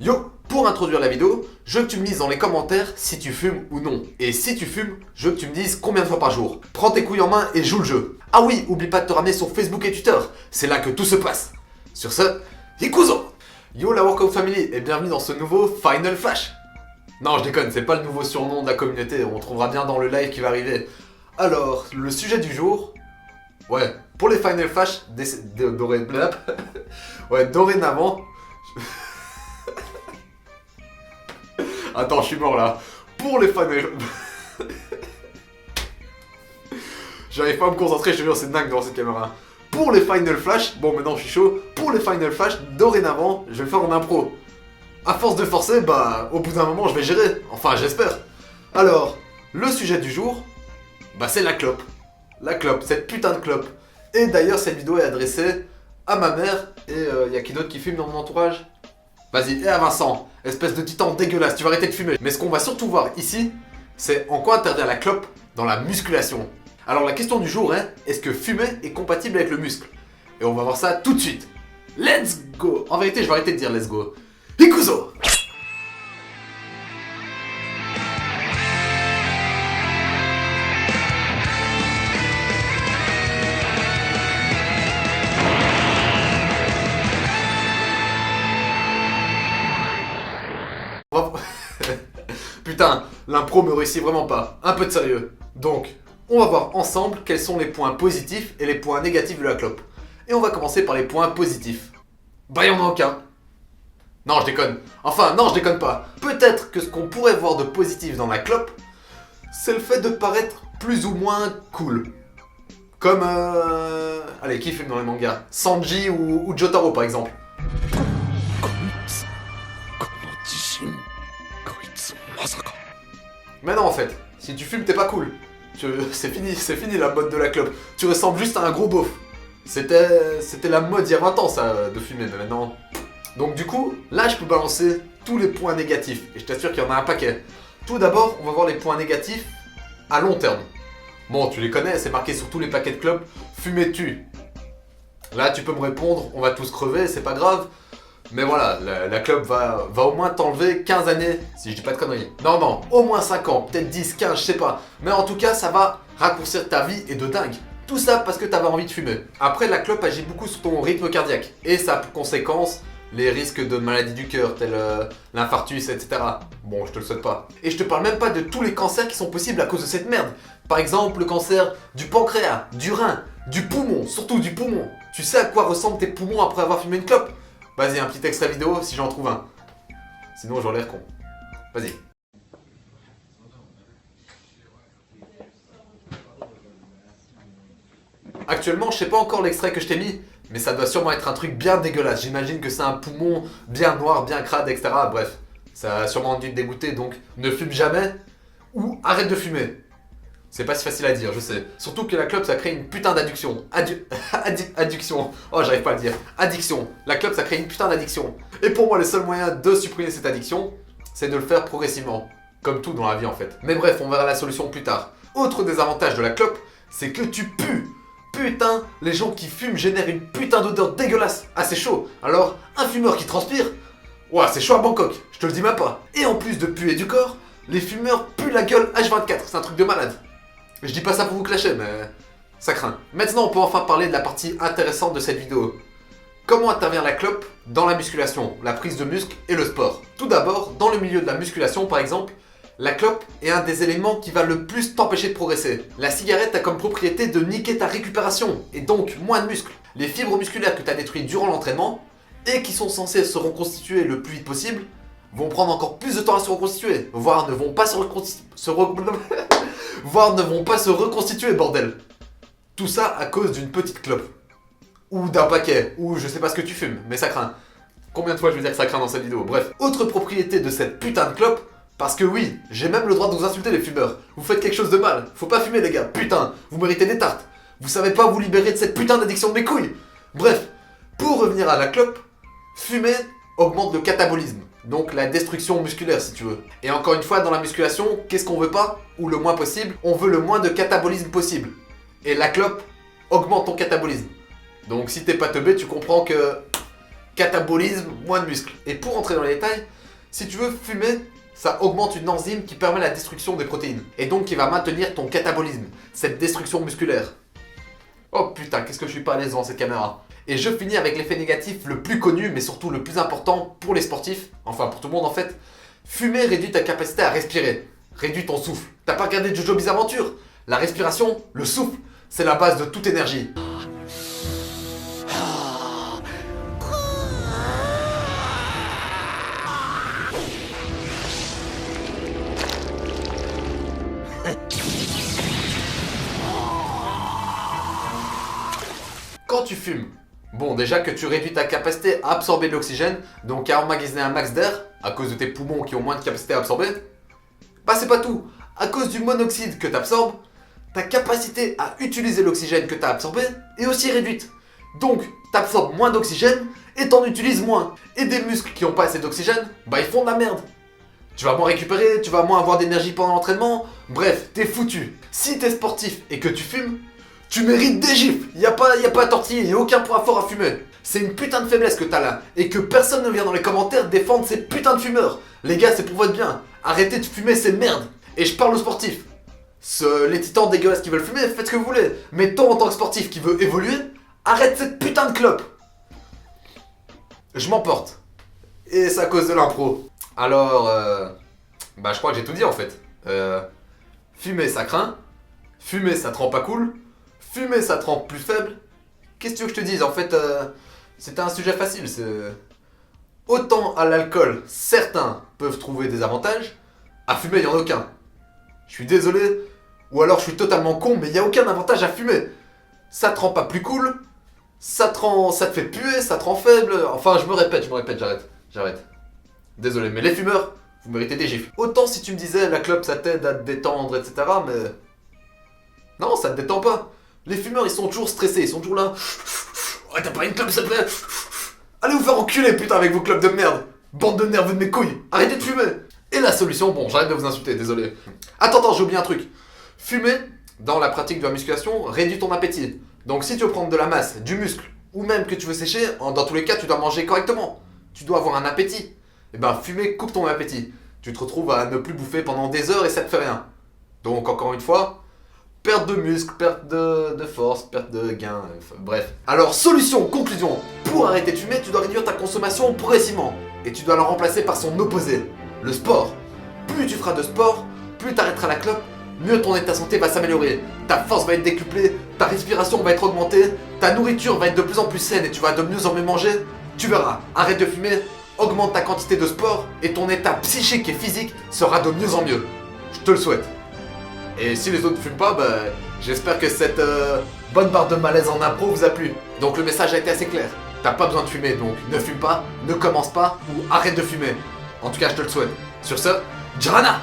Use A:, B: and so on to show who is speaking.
A: Yo, pour introduire la vidéo, je veux que tu me dises dans les commentaires si tu fumes ou non. Et si tu fumes, je veux que tu me dises combien de fois par jour. Prends tes couilles en main et joue le jeu. Ah oui, oublie pas de te ramener sur Facebook et Twitter, c'est là que tout se passe. Sur ce, Ikuzo! Yo la Workout Family et bienvenue dans ce nouveau Final Flash. Non, je déconne, c'est pas le nouveau surnom de la communauté, on trouvera bien dans le live qui va arriver. Alors, le sujet du jour... Ouais, pour les Final Flash, dorénavant... Attends, je suis mort là. Pour les Final... J'arrive pas à me concentrer, je te jure, c'est dingue devant cette caméra. Pour les Final Flash, bon maintenant je suis chaud, pour les Final Flash, dorénavant, je vais le faire en impro. À force de forcer, bah, au bout d'un moment, je vais gérer. Enfin, j'espère. Alors, le sujet du jour, bah, c'est la clope. La clope, cette putain de clope. Et d'ailleurs, cette vidéo est adressée à ma mère. Et y a qui d'autre qui fume dans mon entourage? Vas-y, et à Vincent, espèce de titan dégueulasse, tu vas arrêter de fumer. Mais ce qu'on va surtout voir ici, c'est en quoi interdire la clope dans la musculation. Alors la question du jour est, est-ce que fumer est compatible avec le muscle? Et on va voir ça tout de suite. Let's go! En vérité, je vais arrêter de dire let's go. Ikuzo! Putain, l'impro me réussit vraiment pas. Un peu de sérieux. Donc, on va voir ensemble quels sont les points positifs et les points négatifs de la clope. Et on va commencer par les points positifs. Bah, y'en a aucun. Non, je déconne. Enfin, non, je déconne pas. Peut-être que ce qu'on pourrait voir de positif dans la clope, c'est le fait de paraître plus ou moins cool. Comme, allez, qui fume dans les mangas? Sanji ou Jotaro, par exemple. Mais non, en fait, si tu fumes, t'es pas cool. C'est fini la mode de la clope. Tu ressembles juste à un gros beauf. C'était la mode il y a 20 ans, ça, de fumer, mais maintenant... Donc du coup, là, je peux balancer tous les points négatifs. Et je t'assure qu'il y en a un paquet. Tout d'abord, on va voir les points négatifs à long terme. Bon, tu les connais, c'est marqué sur tous les paquets de clopes. Fumer tue. Là, tu peux me répondre, on va tous crever, c'est pas grave. Mais voilà, la clope va au moins t'enlever 15 années, si je dis pas de conneries. Non, au moins 5 ans, peut-être 10, 15, je sais pas. Mais en tout cas, ça va raccourcir ta vie et de dingue. Tout ça parce que t'avais envie de fumer. Après, la clope agit beaucoup sur ton rythme cardiaque. Et ça a pour conséquence les risques de maladies du cœur, tels l'infarctus, etc. Bon, je te le souhaite pas. Et je te parle même pas de tous les cancers qui sont possibles à cause de cette merde. Par exemple, le cancer du pancréas, du rein, du poumon, surtout du poumon. Tu sais à quoi ressemblent tes poumons après avoir fumé une clope? Vas-y, un petit extrait vidéo si j'en trouve un. Sinon, j'aurais l'air con. Vas-y. Actuellement, je sais pas encore l'extrait que je t'ai mis, mais ça doit sûrement être un truc bien dégueulasse. J'imagine que c'est un poumon bien noir, bien crade, etc. Bref, ça a sûrement dû te dégoûter, donc ne fume jamais ou arrête de fumer. C'est pas si facile à dire, je sais. Surtout que la clope, ça crée une putain d'addiction. Addiction. Oh, j'arrive pas à le dire. Addiction. La clope, ça crée une putain d'addiction. Et pour moi, le seul moyen de supprimer cette addiction, c'est de le faire progressivement. Comme tout dans la vie, en fait. Mais bref, on verra la solution plus tard. Autre désavantage de la clope, c'est que tu pues. Putain, les gens qui fument génèrent une putain d'odeur dégueulasse. Ah, c'est chaud. Alors, un fumeur qui transpire, ouah, c'est chaud à Bangkok. Je te le dis même pas. Et en plus de puer du corps, les fumeurs puent la gueule H24. C'est un truc de malade. Je dis pas ça pour vous clasher, mais ça craint. Maintenant, on peut enfin parler de la partie intéressante de cette vidéo. Comment intervient la clope dans la musculation, la prise de muscle et le sport? Tout d'abord, dans le milieu de la musculation par exemple, la clope est un des éléments qui va le plus t'empêcher de progresser. La cigarette a comme propriété de niquer ta récupération, et donc moins de muscles. Les fibres musculaires que tu as détruites durant l'entraînement, et qui sont censées se reconstituer le plus vite possible, vont prendre encore plus de temps à se reconstituer, voire ne vont pas voire ne vont pas se reconstituer, bordel. Tout ça à cause d'une petite clope. Ou d'un paquet, ou je sais pas ce que tu fumes, mais ça craint. Combien de fois je vais dire que ça craint dans cette vidéo? Bref, autre propriété de cette putain de clope, parce que oui, j'ai même le droit de vous insulter les fumeurs. Vous faites quelque chose de mal, faut pas fumer les gars, putain, vous méritez des tartes. Vous savez pas vous libérer de cette putain d'addiction de mes couilles. Bref, pour revenir à la clope, fumer augmente le catabolisme. Donc la destruction musculaire si tu veux. Et encore une fois, dans la musculation, qu'est-ce qu'on veut pas? Ou le moins possible? On veut le moins de catabolisme possible. Et la clope augmente ton catabolisme. Donc si t'es pas teubé, tu comprends que catabolisme, moins de muscles. Et pour entrer dans les détails, si tu veux fumer, ça augmente une enzyme qui permet la destruction des protéines. Et donc qui va maintenir ton catabolisme, cette destruction musculaire. Oh putain, qu'est-ce que je suis pas à l'aise devant cette caméra. Et je finis avec l'effet négatif le plus connu, mais surtout le plus important pour les sportifs, enfin pour tout le monde en fait. Fumer réduit ta capacité à respirer, réduit ton souffle. T'as pas regardé Jojo's Aventure? La respiration, le souffle, c'est la base de toute énergie. Quand tu fumes, bon déjà que tu réduis ta capacité à absorber de l'oxygène, donc à emmagasiner un max d'air, à cause de tes poumons qui ont moins de capacité à absorber, bah c'est pas tout. À cause du monoxyde que tu absorbes, ta capacité à utiliser l'oxygène que tu as absorbé est aussi réduite. Donc tu absorbes moins d'oxygène et t'en utilises moins. Et des muscles qui n'ont pas assez d'oxygène, bah ils font de la merde. Tu vas moins récupérer, tu vas moins avoir d'énergie pendant l'entraînement, bref, t'es foutu. Si t'es sportif et que tu fumes, tu mérites des gifles, y a pas à tortiller, y a aucun point fort à fumer. C'est une putain de faiblesse que t'as là, et que personne ne vient dans les commentaires défendre ces putains de fumeurs. Les gars, c'est pour votre bien, arrêtez de fumer ces merdes. Et je parle aux sportifs. Les titans dégueulasses qui veulent fumer, faites ce que vous voulez. Mais toi en tant que sportif qui veut évoluer, arrête cette putain de clope. Je m'emporte. Et c'est à cause de l'impro. Alors, bah je crois que j'ai tout dit en fait. Fumer ça craint, fumer ça te rend pas cool, fumer ça te rend plus faible. Qu'est-ce que tu veux que je te dise? En fait, c'était un sujet facile. Autant à l'alcool, certains peuvent trouver des avantages, à fumer, il n'y en a aucun. Je suis désolé, ou alors je suis totalement con, mais il n'y a aucun avantage à fumer. Ça te rend pas plus cool, ça te fait puer, ça te rend faible. Enfin, je me répète, j'arrête. Désolé, mais les fumeurs, vous méritez des gifles. Autant si tu me disais la clope ça t'aide à te détendre, etc. Mais. Non, ça te détend pas. Les fumeurs ils sont toujours stressés, ils sont toujours là. Ouais, t'as pas une clope s'il te plaît? Allez vous faire enculer putain avec vos clopes de merde. Bande de nerveux de mes couilles, arrêtez de fumer. Et la solution, bon j'arrête de vous insulter, désolé. Attends, j'ai oublié un truc. Fumer, dans la pratique de la musculation, réduit ton appétit. Donc si tu veux prendre de la masse, du muscle, ou même que tu veux sécher, dans tous les cas tu dois manger correctement. Tu dois avoir un appétit. Et ben fumer coupe ton appétit. Tu te retrouves à ne plus bouffer pendant des heures et ça te fait rien. Donc encore une fois, perte de muscle, perte de force, perte de gain, bref. Alors solution, conclusion, pour arrêter de fumer, tu dois réduire ta consommation progressivement. Et tu dois la remplacer par son opposé, le sport. Plus tu feras de sport, plus tu arrêteras la clope, mieux ton état de santé va s'améliorer. Ta force va être décuplée, ta respiration va être augmentée, ta nourriture va être de plus en plus saine et tu vas de mieux en mieux manger. Tu verras, arrête de fumer, augmente ta quantité de sport et ton état psychique et physique sera de mieux en mieux. Je te le souhaite. Et si les autres ne fument pas, bah, j'espère que cette bonne barre de malaise en impro vous a plu. Donc le message a été assez clair. T'as pas besoin de fumer, donc ne fume pas, ne commence pas ou arrête de fumer. En tout cas, je te le souhaite. Sur ce, Jarana!